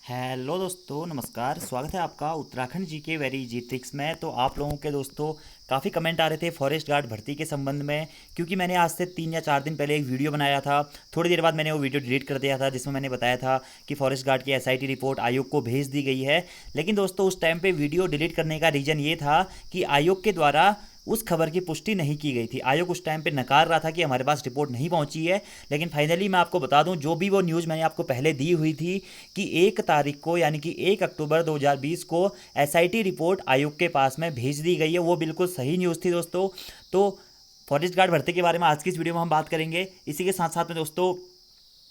Hello दोस्तों, नमस्कार। स्वागत है आपका उत्तराखंड जी के वेरी इजी ट्रिक्स में। तो आप लोगों के दोस्तों काफ़ी कमेंट आ रहे थे फॉरेस्ट गार्ड भर्ती के संबंध में, क्योंकि मैंने आज से 3 या 4 दिन पहले एक वीडियो बनाया था। थोड़ी देर बाद मैंने वो वीडियो डिलीट कर दिया था, जिसमें मैंने बताया था कि फॉरेस्ट गार्ड की एसआईटी रिपोर्ट आयोग को भेज दी गई है। लेकिन दोस्तों उस टाइम पे वीडियो डिलीट करने का रीज़न ये था कि आयोग के द्वारा उस खबर की पुष्टि नहीं की गई थी। आयोग उस टाइम पे नकार रहा था कि हमारे पास रिपोर्ट नहीं पहुंची है। लेकिन फाइनली मैं आपको बता दूं, जो भी वो न्यूज़ मैंने आपको पहले दी हुई थी कि 1 तारीख को यानी कि 1 अक्टूबर 2020 को एसआईटी रिपोर्ट आयोग के पास में भेज दी गई है, वो बिल्कुल सही न्यूज़ थी दोस्तों। तो फॉरेस्ट गार्ड भर्ती के बारे में आज की इस वीडियो में हम बात करेंगे। इसी के साथ साथ में दोस्तों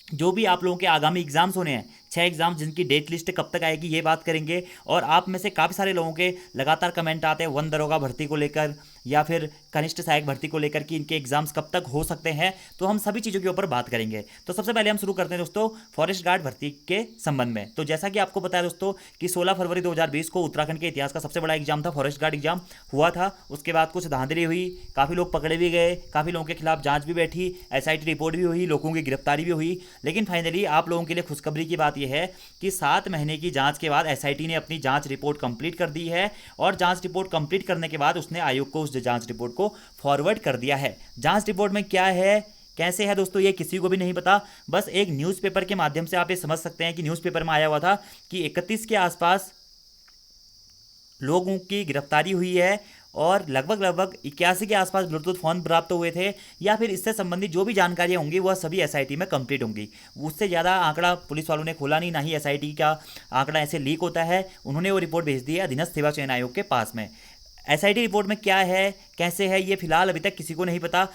जो भी आप लोगों के आगामी एग्जाम्स होने हैं, 6 एग्जाम जिनकी डेट लिस्ट कब तक आएगी ये बात करेंगे। और आप में से काफ़ी सारे लोगों के लगातार कमेंट आते हैं वन दरोगा भर्ती को लेकर या फिर कनिष्ठ सहायक भर्ती को लेकर कि इनके एग्जाम्स कब तक हो सकते हैं। तो हम सभी चीज़ों के ऊपर बात करेंगे। तो सबसे पहले हम शुरू करते हैं दोस्तों फॉरेस्ट गार्ड भर्ती के संबंध में। तो जैसा कि आपको पता है दोस्तों कि 16 फरवरी 2020 को उत्तराखंड के इतिहास का सबसे बड़ा एग्जाम था, फॉरेस्ट गार्ड एग्जाम हुआ था। उसके बाद कुछ धांधली हुई, काफ़ी लोग पकड़े भी गए, काफ़ी लोगों के खिलाफ जांच भी बैठी, एसआईटी रिपोर्ट भी हुई, लोगों की गिरफ्तारी भी हुई। लेकिन फाइनली आप लोगों के लिए खुशखबरी की बात यह है कि 7 महीने की जांच के बाद एसआईटी ने अपनी जांच रिपोर्ट कंप्लीट कर दी है। और जांच रिपोर्ट कंप्लीट करने के बाद उसने आयोग को उस जांच रिपोर्ट को फॉरवर्ड कर दिया है। जांच रिपोर्ट में क्या है, कैसे है दोस्तों, ये किसी को भी नहीं पता। बस एक न्यूज़पेपर के माध्यम से आप ये समझ सकते हैं कि न्यूज़पेपर में आया हुआ था कि 31 के आसपास लोगों की गिरफ्तारी हुई है और लगभग लगभग 81 के आसपास ब्लूटूथ फ़ोन प्राप्त हुए थे, या फिर इससे संबंधित जो भी जानकारियाँ होंगी वह सभी एसआईटी में कंप्लीट होंगी। उससे ज़्यादा आंकड़ा पुलिस वालों ने खोला नहीं, ना ही एसआईटी का आंकड़ा ऐसे लीक होता है। उन्होंने वो रिपोर्ट भेज दी है अधीनस्थ सेवा चयन आयोग के पास में। एसआईटी रिपोर्ट में क्या है, कैसे है, ये फिलहाल अभी तक किसी को नहीं पता।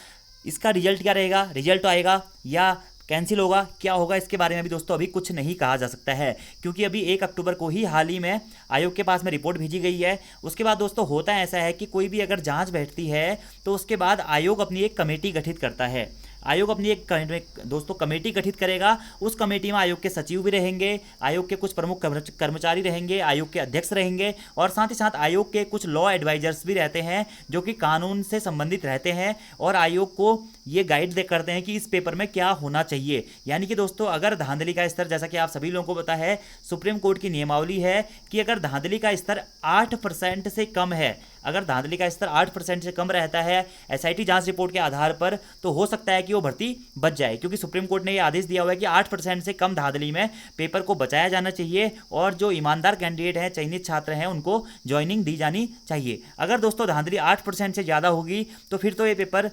इसका रिजल्ट क्या रहेगा, रिजल्ट तो आएगा या कैंसिल होगा, क्या होगा, इसके बारे में भी दोस्तों अभी कुछ नहीं कहा जा सकता है, क्योंकि अभी 1 अक्टूबर को ही हाल ही में आयोग के पास में रिपोर्ट भेजी गई है। उसके बाद दोस्तों होता है ऐसा है कि कोई भी अगर जांच बैठती है तो उसके बाद आयोग अपनी एक कमेटी गठित करता है। आयोग अपनी एक दोस्तों कमेटी गठित करेगा। उस कमेटी में आयोग के सचिव भी रहेंगे, आयोग के कुछ प्रमुख कर्मचारी रहेंगे, आयोग के अध्यक्ष रहेंगे और साथ ही साथ आयोग के कुछ लॉ एडवाइजर्स भी रहते हैं जो कि कानून से संबंधित रहते हैं और आयोग को ये गाइड दे करते हैं कि इस पेपर में क्या होना चाहिए। यानी कि दोस्तों अगर धांधली का स्तर, जैसा कि आप सभी लोगों को पता है, सुप्रीम कोर्ट की नियमावली है कि अगर धांधली का स्तर 8% से कम है, अगर धांधली का स्तर 8% से कम रहता है एसआईटी जांच रिपोर्ट के आधार पर, तो हो सकता है कि वो भर्ती बच जाए, क्योंकि सुप्रीम कोर्ट ने ये आदेश दिया हुआ है कि 8% से कम धांधली में पेपर को बचाया जाना चाहिए और जो ईमानदार कैंडिडेट हैं, चयनित छात्र हैं, उनको ज्वाइनिंग दी जानी चाहिए। अगर दोस्तों धांधली 8% से ज़्यादा होगी तो फिर तो ये पेपर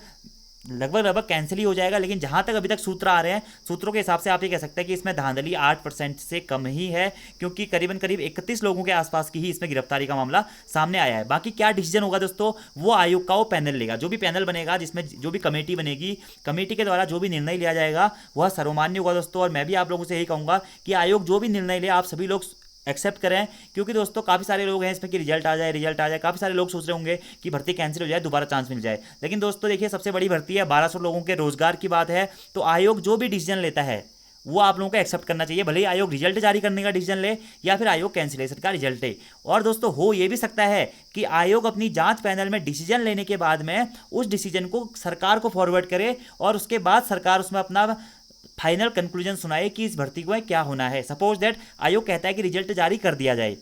लगभग लगभग कैंसिल ही हो जाएगा। लेकिन जहां तक अभी तक सूत्र आ रहे हैं, सूत्रों के हिसाब से आप ये कह सकते हैं कि इसमें धांधली 8% से कम ही है, क्योंकि करीबन करीब 31 लोगों के आसपास की ही इसमें गिरफ्तारी का मामला सामने आया है। बाकी क्या डिसीजन होगा दोस्तों, वो आयोग का वो पैनल लेगा। जो भी पैनल बनेगा, जिसमें जो भी कमेटी बनेगी, कमेटी के द्वारा जो भी निर्णय लिया जाएगा वह सर्वमान्य होगा दोस्तों। और मैं भी आप लोगों से यही कहूँगा कि आयोग जो भी निर्णय ले आप सभी लोग एक्सेप्ट करें, क्योंकि दोस्तों काफ़ी सारे लोग हैं इसमें कि रिजल्ट आ जाए, रिजल्ट आ जाए। काफ़ी सारे लोग सोच रहे होंगे कि भर्ती कैंसिल हो जाए, दोबारा चांस मिल जाए। लेकिन दोस्तों देखिए, सबसे बड़ी भर्ती है, 1200 लोगों के रोजगार की बात है। तो आयोग जो भी डिसीजन लेता है वो आप लोगों को एक्सेप्ट करना चाहिए, भले ही आयोग रिजल्ट जारी करने का डिसीजन ले या फिर आयोग कैंसिलेशन का रिजल्ट ले। और दोस्तों हो ये भी सकता है कि आयोग अपनी जांच पैनल में डिसीजन लेने के बाद में उस डिसीजन को सरकार को फॉरवर्ड करे और उसके बाद सरकार उसमें अपना फाइनल कंक्लूजन सुनाए कि इस भर्ती को क्या होना है। सपोज दैट आयोग कहता है कि रिजल्ट जारी कर दिया जाए,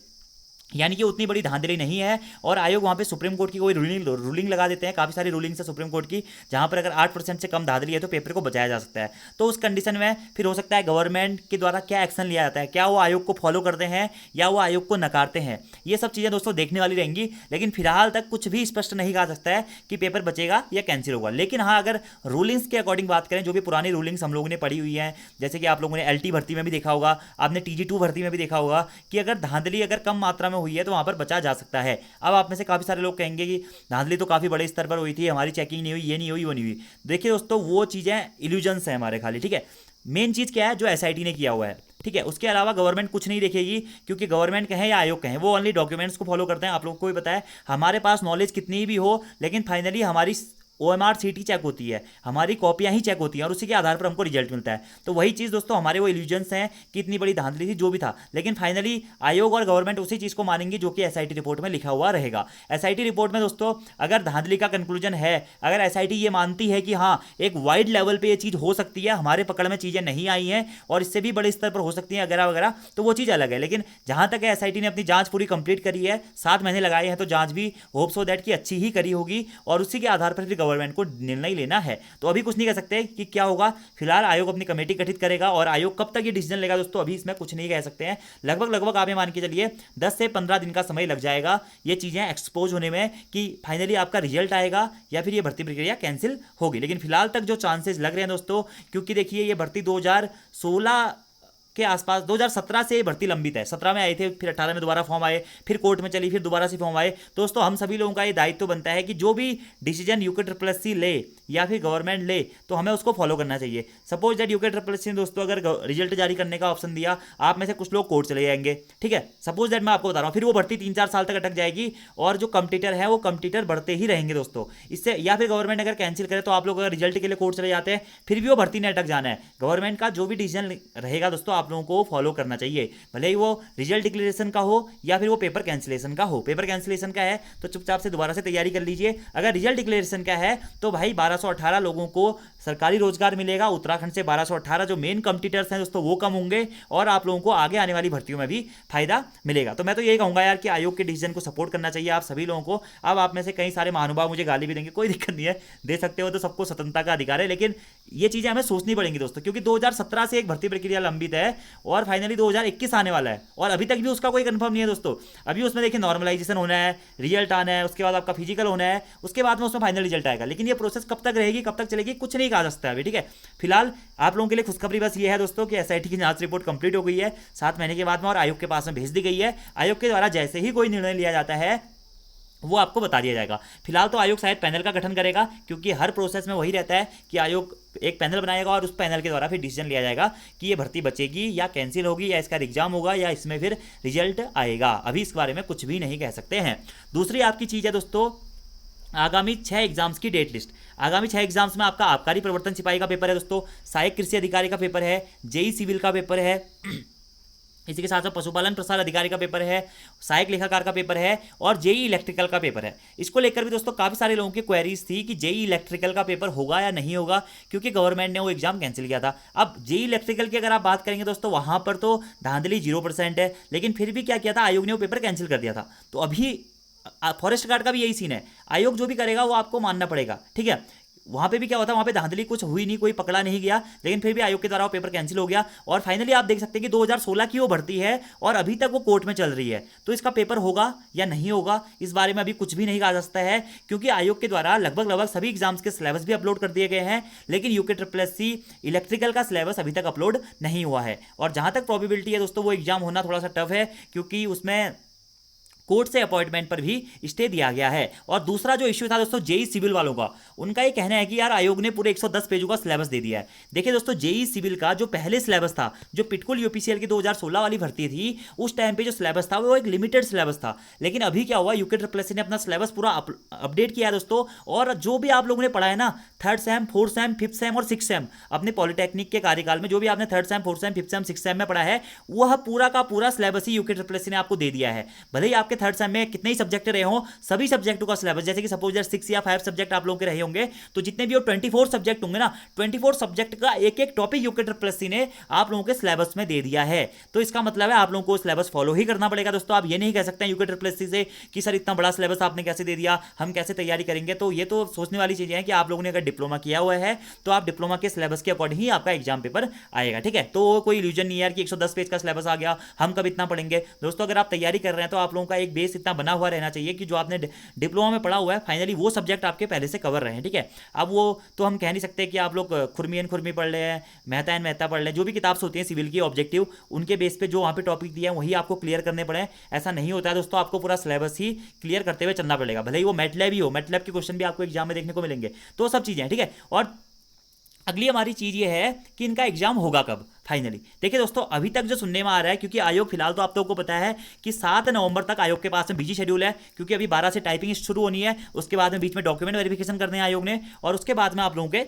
यानी कि उतनी बड़ी धांधली नहीं है और आयोग वहाँ पे सुप्रीम कोर्ट की कोई रूलिंग लगा देते हैं। काफ़ी सारी रूलिंग्स है सुप्रीम कोर्ट की, जहाँ पर अगर 8% से कम धांधली है तो पेपर को बचाया जा सकता है। तो उस कंडीशन में फिर हो सकता है गवर्नमेंट के द्वारा क्या एक्शन लिया जाता है, क्या वो आयोग को फॉलो करते हैं या वो आयोग को नकारते हैं, ये सब चीज़ें दोस्तों देखने वाली रहेंगी। लेकिन फिलहाल तक कुछ भी स्पष्ट नहीं कहा सकता है कि पेपर बचेगा या कैंसिल होगा। लेकिन हाँ, अगर रूलिंग्स के अकॉर्डिंग बात करें, जो भी पुरानी रूलिंग्स हम लोगों ने पढ़ी हुई हैं, जैसे कि आप लोगों ने एलटी भर्ती में भी देखा होगा, आपने टीजी2 भर्ती में भी देखा होगा कि अगर धांधली अगर कम मात्रा में हुई है तो वहाँ पर बचा जा सकता है। अब आप में से काफ़ी सारे लोग कहेंगे कि धांधली तो काफ़ी बड़े स्तर पर हुई थी, हमारी चेकिंग नहीं हुई, ये नहीं हुई, वो नहीं हुई। देखिए दोस्तों, वो चीज़ें इल्यूजन्स हैं हमारे खाली, ठीक है। मेन चीज़ क्या है, जो एसआईटी ने किया हुआ है, ठीक है, उसके अलावा गवर्नमेंट कुछ नहीं देखेगी, क्योंकि गवर्नमेंट कहें या आयोग कहें, वो ओनली डॉक्यूमेंट्स को फॉलो करते हैं। आप लोगों को भी पता है, हमारे पास नॉलेज कितनी भी हो, लेकिन फाइनली हमारी OMR सीटी चेक होती है, हमारी कॉपियां ही चेक होती हैं और उसी के आधार पर हमको रिजल्ट मिलता है। तो वही चीज़ दोस्तों हमारे वो इल्यूजन्स हैं कि इतनी बड़ी धांधली थी जो भी था, लेकिन फाइनली आयोग और गवर्नमेंट उसी चीज़ को मानेंगी जो कि SIT रिपोर्ट में लिखा हुआ रहेगा। SIT रिपोर्ट में दोस्तों अगर धांधली का कंक्लूजन है, अगर SIT ये मानती है कि हाँ एक वाइड लेवल पे ये चीज़ हो सकती है, हमारे पकड़ में चीज़ें नहीं आई हैं और इससे भी बड़े स्तर पर हो सकती हैं वगैरह वगैरह, तो वो चीज़ अलग है। लेकिन जहाँ तक है SIT ने अपनी जांच पूरी कंप्लीट करी है, 7 महीने लगाए हैं, तो जांच भी होप सो दैट की अच्छी ही करी होगी और उसी के आधार पर फिर गवर्नमेंट को निर्णय लेना है। तो अभी कुछ नहीं कह सकते कि क्या होगा, फिलहाल आयोग अपनी कमेटी गठित करेगा और आयोग कब तक ये डिसीजन लेगा दोस्तों अभी इसमें कुछ नहीं कह सकते हैं। लगभग आप ये मान के चलिए 10 से 15 दिन का समय लग जाएगा ये चीज़ें एक्सपोज होने में कि फाइनली आपका रिजल्ट आएगा या फिर ये भर्ती प्रक्रिया कैंसिल होगी। लेकिन फिलहाल तक जो चांसेस लग रहे हैं दोस्तों, क्योंकि देखिए ये भर्ती 2016 के आसपास, 2017 से ये भर्ती लंबित है, 17 में आए थे, फिर 18 में दोबारा फॉर्म आए, फिर कोर्ट में चली, फिर दोबारा से फॉर्म आए। दोस्तों हम सभी लोगों का ये दायित्व बनता है कि जो भी डिसीजन UKSSC ले या फिर गवर्नमेंट ले तो हमें उसको फॉलो करना चाहिए। सपोज दैट UKSSC ने दोस्तों अगर रिजल्ट जारी करने का ऑप्शन दिया, आप में से कुछ लोग कोर्ट चले जाएंगे, ठीक है, सपोज दैट मैं आपको बता रहा हूँ, फिर वो भर्ती 3-4 साल तक अटक जाएगी और जो कम्पिटिटर है वो कम्पिटिटर बढ़ते ही रहेंगे दोस्तों इससे। या फिर गवर्नमेंट अगर कैंसिल करे तो आप लोग अगर रिजल्ट के लिए कोर्ट चले जाते हैं फिर भी वो भर्ती नहीं अटक जाना है। गवर्नमेंट का जो भी डिसीजन रहेगा दोस्तों आप लोगों को फॉलो करना चाहिए, भले ही वो रिजल्ट डिक्लेरेशन का हो या फिर वो पेपर कैंसिलेशन का हो। पेपर कैंसिलेशन का है तो चुपचाप से दोबारा से तैयारी कर लीजिए, अगर रिजल्ट डिक्लेरेशन का है तो भाई 1218 लोगों को सरकारी रोजगार मिलेगा, उत्तराखंड से 1218 जो मेन कॉम्पिटिटर्स हैं दोस्तों वो कम होंगे और आप लोगों को आगे आने वाली भर्तियों में भी फायदा मिलेगा। तो मैं तो यही कहूंगा यार कि आयोग के डिसीजन को सपोर्ट करना चाहिए आप सभी लोगों को। अब आप में से कई सारे महानुभाव मुझे गाली भी देंगे, कोई दिक्कत नहीं है, दे सकते हो, तो सबको स्वतंत्रता का अधिकार है, लेकिन ये चीजें हमें सोचनी पड़ेंगी दोस्तों, क्योंकि 2017 से एक भर्ती प्रक्रिया लंबित है और फाइनली 2021 आने वाला है और अभी तक भी उसका कोई कंफर्म नहीं है दोस्तों। अभी उसमें देखिए नॉर्मलाइजेशन होना है, रिजल्ट आना है, उसके बाद आपका फिजिकल होना है, उसके बाद में उसमें फाइनल रिजल्ट आएगा, लेकिन ये प्रोसेस कब तक रहेगी, कब तक चलेगी, कुछ नहीं कहा जा सकता है अभी, ठीक है। फिलहाल आप लोगों के लिए खुशखबरी बस ये है दोस्तों कि SIT की जांच रिपोर्ट कंप्लीट हो गई है 7 महीने के बाद में और आयोग के पास में भेज दी गई है। आयोग के द्वारा जैसे ही कोई निर्णय लिया जाता है वो आपको बता दिया जाएगा। फिलहाल तो आयोग शायद पैनल का गठन करेगा, क्योंकि हर प्रोसेस में वही रहता है कि आयोग एक पैनल बनाएगा और उस पैनल के द्वारा फिर डिसीजन लिया जाएगा कि ये भर्ती बचेगी या कैंसिल होगी या इसका एग्जाम होगा या इसमें फिर रिजल्ट आएगा। अभी इस बारे में कुछ भी नहीं कह सकते हैं। दूसरी आपकी चीज़ है दोस्तों आगामी 6 एग्जाम्स की डेट लिस्ट। आगामी 6 एग्जाम्स में आपका आबकारी प्रवर्तन सिपाही का पेपर है दोस्तों, सहायक कृषि अधिकारी का पेपर है, JEE सिविल का पेपर है, इसी के साथ साथ पशुपालन प्रसार अधिकारी का पेपर है, सहायक लेखाकार का पेपर है और JEE इलेक्ट्रिकल का पेपर है। इसको लेकर भी दोस्तों काफ़ी सारे लोगों की क्वेरीज थी कि JEE इलेक्ट्रिकल का पेपर होगा या नहीं होगा, क्योंकि गवर्नमेंट ने वो एग्जाम कैंसिल किया था। अब JEE इलेक्ट्रिकल की अगर आप बात करेंगे दोस्तों वहाँ पर तो धांधली 0% है, लेकिन फिर भी क्या किया था आयोग ने वो पेपर कैंसिल कर दिया था। तो अभी फॉरेस्ट गार्ड का भी यही सीन है, आयोग जो भी करेगा वो आपको मानना पड़ेगा, ठीक है। वहाँ पे भी क्या होता है, वहाँ पे धांधली कुछ हुई नहीं, कोई पकड़ा नहीं गया, लेकिन फिर भी आयोग के द्वारा वो पेपर कैंसिल हो गया और फाइनली आप देख सकते हैं कि 2016 की वो भर्ती है और अभी तक वो कोर्ट में चल रही है। तो इसका पेपर होगा या नहीं होगा इस बारे में अभी कुछ भी नहीं कहा जा सकता है, क्योंकि आयोग के द्वारा लगभग सभी एग्जाम्स के सिलेबस भी अपलोड कर दिए गए हैं, लेकिन UKSSC इलेक्ट्रिकल का सिलेबस अभी तक अपलोड नहीं हुआ है। और जहाँ तक प्रोबेबिलिटी है दोस्तों वो एग्जाम होना थोड़ा सा टफ है, क्योंकि उसमें कोर्ट से अपॉइंटमेंट पर भी स्टे दिया गया है। और दूसरा जो इश्यू था दोस्तों JEE सिविल वालों का, उनका ये कहना है कि यार आयोग ने पूरे 110 पेजों का सिलेबस दे दिया है। देखिए दोस्तों JEE सिविल का जो पहले सिलेबस था, जो पिटकुल UPCL की 2016 वाली भर्ती थी, उस टाइम पे जो सिलेबस था वो एक लिमिटेड सिलेबस था, लेकिन अभी क्या हुआ UKSSC ने अपना सिलेबस पूरा अपडेट किया है दोस्तों। और जो भी आप लोगों ने पढ़ा है ना 3rd same 4th same 5th same और 6th सेम अपने पॉलिटेक्निक के कार्यकाल में, जो भी आपने 3rd same 4th same 5th same 6th same में पढ़ा है, वह पूरा का पूरा सिलेबस ही UKSSC ने आपको दे दिया है। भले ही आपके 3rd सेम में कितने ही सब्जेक्ट रहे हो, सभी सब्जेक्टों का सिलेबस, जैसे कि सपोज 6 या 5 सब्जेक्ट आप लोगों के रहे होंगे, तो जितने भी वो 24 सब्जेक्ट होंगे ना, 24 सब्जेक्ट का एक एक टॉपिक UKSSC ने आप लोगों के सिलेबस में दे दिया है। तो इसका मतलब है आप लोगों को सिलेबस फॉलो ही करना पड़ेगा दोस्तों। आप ये नहीं कह सकते UKSSC से कि सर इतना बड़ा सिलेबस आपने कैसे दे दिया, हम कैसे तैयारी करेंगे। तो ये तो सोचने वाली चीजें हैं कि आप लोगों ने अगर डिप्लोमा किया हुआ है तो आप डिप्लोमा के सिलेबस के अकॉर्डिंग ही आपका एग्जाम पेपर आएगा, ठीक है। तो कोई इल्यूजन नहीं है यार कि 110 पेज का सिलेबस आ गया, हम कब इतना पढ़ेंगे। दोस्तों अगर आप तैयारी कर रहे हैं तो आप लोगों का एक बेस इतना बना हुआ रहना चाहिए कि जो आपने डिप्लोमा में पढ़ा हुआ है फाइनली वो सब्जेक्ट आपके पहले से कवर रहे हैं, ठीक है। अब वो तो हम कह नहीं सकते कि आप लोग खुरमी एन खुरमी पढ़ रहे हैं, मेहता एन मेहता पढ़ रहे हैं, जो भी किताब होती है सिविल की ऑब्जेक्टिव, उनके बेस पे जो वहाँ पे टॉपिक दिया है वही आपको क्लियर करने पड़े, ऐसा नहीं होता है दोस्तों। आपको पूरा सिलेबस ही क्लियर करते हुए चलना पड़ेगा, भले ही वो मैटलैब ही हो, मैटलैब के क्वेश्चन भी आपको एग्जाम में देखने को मिलेंगे। तो सब चीज़ें, ठीक है। और अगली हमारी चीज़ ये है कि इनका एग्जाम होगा कब फाइनली। देखिए दोस्तों, अभी तक जो सुनने में आ रहा है, क्योंकि आयोग फिलहाल तो आप लोगों को पता है कि 7 नवंबर तक आयोग के पास में बिजी शेड्यूल है, क्योंकि अभी 12 से टाइपिंग शुरू होनी है, उसके बाद में बीच में डॉक्यूमेंट वेरिफिकेशन करने हैं आयोग ने, और उसके बाद में आप लोगों के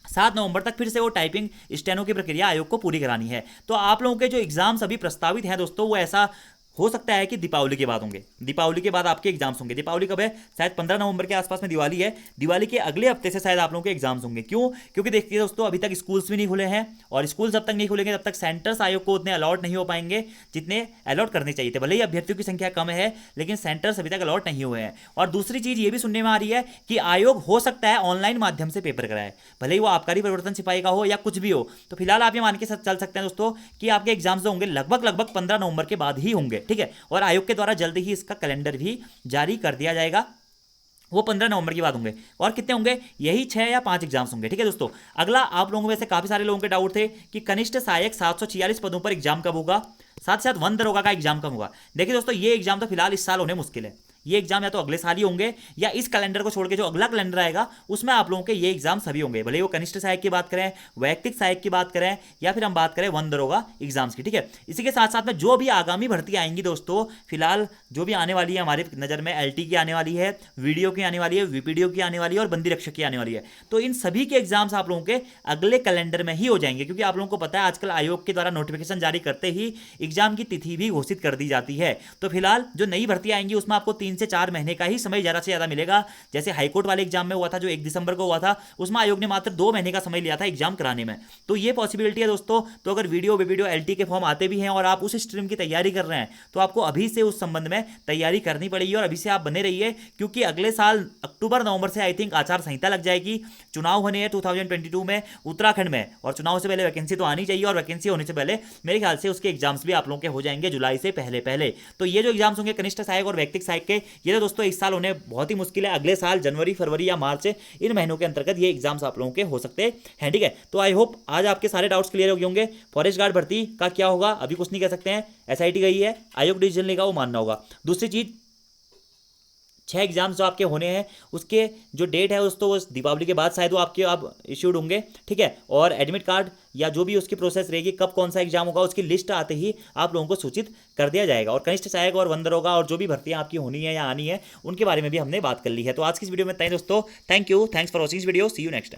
7 नवंबर तक फिर से वो टाइपिंग स्टेनो की प्रक्रिया आयोग को पूरी करानी है। तो आप लोगों के जो एग्जाम्स अभी प्रस्तावित हैं दोस्तों, वो ऐसा हो सकता है कि दीपावली के बाद होंगे। दीपावली के बाद आपके एग्जाम्स होंगे। दीपावली कब है? शायद 15 नवंबर के आसपास में दिवाली है। दिवाली के अगले हफ्ते से शायद आप लोगों के एग्जाम्स होंगे। क्यों? क्योंकि देखिए दोस्तों, अभी तक स्कूल्स भी नहीं खुले हैं, और स्कूल जब तक नहीं खुलेंगे तब तक सेंटर्स आयोग को उतने अलॉट नहीं हो पाएंगे जितने अलॉट करने चाहिए थे। भले ही अभ्यर्थियों की संख्या कम है, लेकिन सेंटर्स अभी तक अलॉट नहीं हुए हैं। और दूसरी चीज़ ये भी सुनने में आ रही है कि आयोग हो सकता है ऑनलाइन माध्यम से पेपर कराए, भले ही वो आबकारी परिवर्तन सिपाही का हो या कुछ भी हो। तो फिलहाल आप ये मान के चल सकते हैं दोस्तों कि आपके एग्जाम्स जो होंगे लगभग 15 नवंबर के बाद ही होंगे, ठीक है। और आयोग के द्वारा जल्दी ही इसका कैलेंडर भी जारी कर दिया जाएगा। वो 15 नवंबर की बात होंगे। और कितने होंगे? यही 6 या 5 एग्जाम्स होंगे, ठीक है दोस्तों। अगला, आप लोगों में से काफी सारे लोगों के डाउट थे कि कनिष्ठ सहायक 746 पदों पर एग्जाम कब होगा, साथ साथ वन दरोगा का एग्जाम कब होगा। देखिए दोस्तों, ये एग्जाम तो फिलहाल इस साल होने मुश्किल है। ये एग्जाम या तो अगले साल ही होंगे, या इस कैलेंडर को छोड़ के जो अगला कैलेंडर आएगा उसमें आप लोगों के ये एग्जाम सभी होंगे, भले वो कनिष्ठ सहायक की बात करें, वैयक्तिक सहायक की बात करें, या फिर हम बात करें वन दरोगा एग्जाम्स की, ठीक है। इसी के साथ साथ में जो भी आगामी भर्ती आएंगी दोस्तों, फिलहाल जो भी आने वाली है हमारे नज़र में, एलटी की आने वाली है, वीडियो की आने वाली है, वीपीडीओ की आने वाली है, और बंदी रक्षक की आने वाली है। तो इन सभी के एग्जाम्स आप लोगों के अगले कैलेंडर में ही हो जाएंगे, क्योंकि आप लोगों को पता है आजकल आयोग के द्वारा नोटिफिकेशन जारी करते ही एग्जाम की तिथि भी घोषित कर दी जाती है। तो फिलहाल जो नई भर्ती आएंगी उसमें आपको 3 से 4 महीने का ही समय ज़्यादा से ज़्यादा मिलेगा। जैसे हाईकोर्ट वाले एग्जाम में हुआ था जो 1 दिसंबर को हुआ था, उसमें आयोग ने मात्र 2 महीने का समय लिया था एग्जाम कराने में। तो ये पॉसिबिलिटी है दोस्तों। तो अगर वीडियो एलटी के फॉर्म आते भी हैं और आप उस स्ट्रीम की तैयारी कर रहे हैं, तो आपको अभी से उस संबंध में तैयारी करनी पड़ेगी, और अभी से आप बने रहिए, क्योंकि अगले साल अक्टूबर नवंबर से आई थिंक आचार संहिता लग जाएगी। चुनाव होने हैं 2022 में उत्तराखंड में, और चुनाव से पहले वैकेंसी तो आनी चाहिए, और वैकेंसी होने से पहले मेरे ख्याल से उसके एग्जाम्स भी आप लोगों के हो जाएंगे जुलाई से पहले पहले। तो ये जो एग्जाम्स होंगे कनिष्ठ सहायक और वैयक्तिक सहायक के, ये तो दोस्तों इस साल होने बहुत ही मुश्किल है। अगले साल जनवरी, फरवरी या मार्च, इन महीनों के अंतर्गत ये एग्जाम्स आप लोगों के हो सकते हैं, ठीक है। तो आई होप आज आपके सारे डाउट्स क्लियर हो गए होंगे। फॉरेस्ट गार्ड भर्ती का क्या होगा अभी कुछ नहीं कह सकते हैं, एसआईटी गई है, आयोग डिसीजन लेगा, वो मानना होगा। दूसरी चीज, 6 एग्जाम्स जो आपके होने हैं उसके जो डेट है दोस्तों, वो दीपावली के बाद शायद वो आपके अब इश्यूड होंगे, ठीक है। और एडमिट कार्ड या जो भी उसकी प्रोसेस रहेगी, कब कौन सा एग्जाम होगा, उसकी लिस्ट आते ही आप लोगों को सूचित कर दिया जाएगा। और कनिष्ठ सहायक और वन दरोगा और जो भी भर्तियां आपकी होनी है या आनी है, उनके बारे में भी हमने बात कर ली है। तो आज की इस वीडियो में इतना ही दोस्तों। Thank you, thanks for watching this video, see you next time.